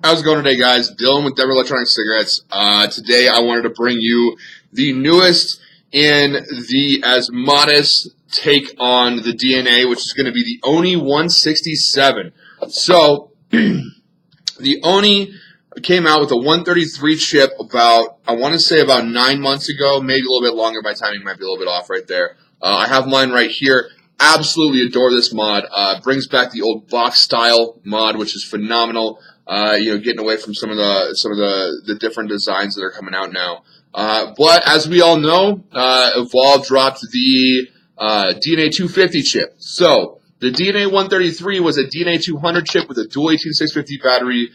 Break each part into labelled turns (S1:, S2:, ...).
S1: How's it going today, guys? Dylan with Denver Electronic Cigarettes. Today I wanted to bring you the newest in the Asmodus take on the DNA, which is going to be the ONI 167. So, the ONI came out with a 133 chip about, I want to say about 9 months ago, maybe a little bit longer. My timing might be a little bit off right there. I have mine right here. Absolutely adore this mod. Brings back the old box style mod, which is phenomenal. Getting away from some of the different designs that are coming out now. But as we all know, Evolve dropped the DNA 250 chip. So the DNA 133 was a DNA 200 chip with a dual 18650 battery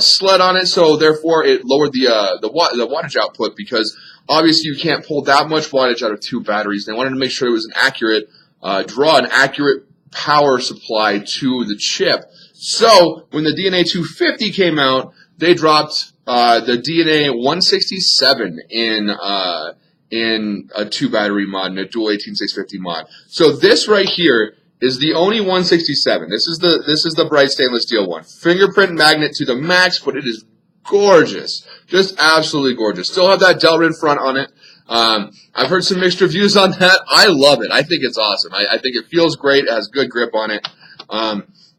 S1: sled on it. So therefore, it lowered the wattage output because obviously you can't pull that much wattage out of two batteries. They wanted to make sure it was an accurate an accurate power supply to the chip. So when the DNA 250 came out, they dropped the DNA 167 in a two battery mod and a dual 18650 mod. So this right here is the ONI 167. This is the bright stainless steel one. Fingerprint magnet to the max, but it is gorgeous. Just absolutely gorgeous. Still have that Delrin front on it. I've heard some mixed reviews on that. I love it. I think it's awesome. I think it feels great. It has good grip on it.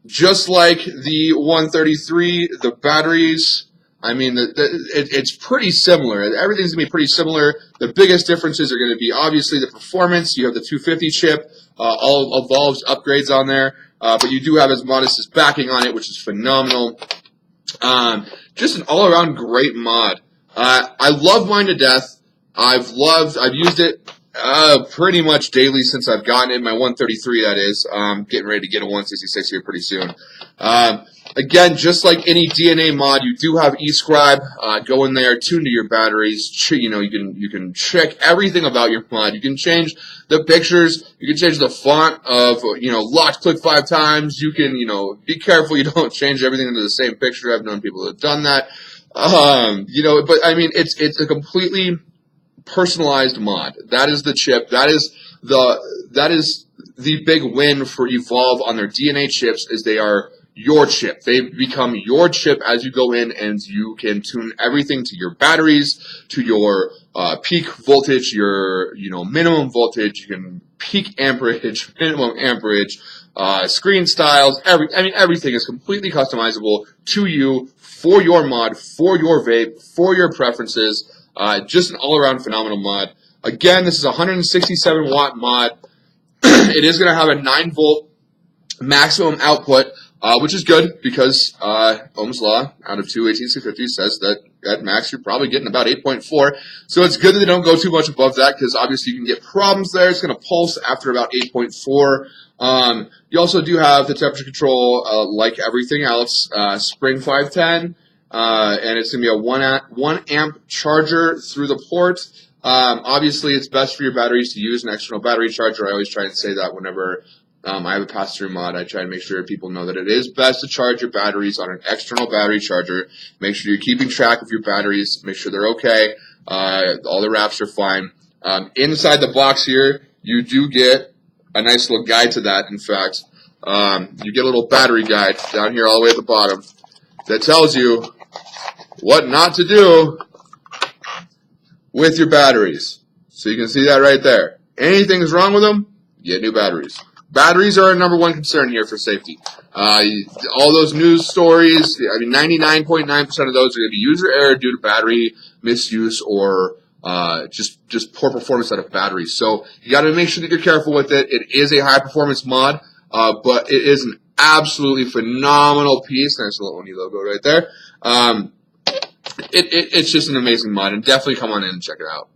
S1: Just like the 133, the batteries, I mean, it's pretty similar. Everything's going to be pretty similar. The biggest differences are going to be, obviously, the performance. You have the 250 chip, all Evolve's upgrades on there, but you do have Asmodus' backing on it, which is phenomenal. Just an all-around great mod. I love mine to death. I've used it pretty much daily since I've gotten it. My 133, that is. I'm getting ready to get a 166 here pretty soon. Again, just like any DNA mod, you do have eScribe. Go in there, tune to your batteries. You can check everything about your mod. You can change the pictures. You can change the font of, locked click 5 times. You can, be careful you don't change everything into the same picture. I've known people that have done that. But I mean, it's a completely personalized mod. That is the chip. That is the big win for Evolve on their DNA chips, is they are your chip. They become your chip as you go in, and you can tune everything to your batteries, to your peak voltage, your minimum voltage. You can peak amperage, minimum amperage, screen styles. Everything is completely customizable to you, for your mod, for your vape, for your preferences. Just an all-around phenomenal mod. Again, this is a 167 watt mod. It is going to have a 9 volt maximum output, which is good because Ohm's law out of 2 18650 says that at max you're probably getting about 8.4. So it's good that they don't go too much above that, because obviously you can get problems there. It's going to pulse after about 8.4. You also do have the temperature control, like everything else, Spring 510. And it's going to be a 1 amp charger through the port. Obviously, it's best for your batteries to use an external battery charger. I always try and say that whenever I have a pass-through mod. I try to make sure people know that it is best to charge your batteries on an external battery charger. Make sure you're keeping track of your batteries. Make sure they're okay. All the wraps are fine. Inside the box here, you do get a nice little guide to that. In fact, you get a little battery guide down here all the way at the bottom that tells you what not to do with your batteries. So you can see that right there. Anything's wrong with them, get new batteries. Batteries are our number one concern here for safety. All those news stories, 99.9% of those are going to be user error due to battery misuse or just poor performance out of batteries. So you got to make sure that you're careful with it. It is a high performance mod, but it is an absolutely phenomenal piece. Nice little ONI logo right there. It's just an amazing mod, and definitely come on in and check it out.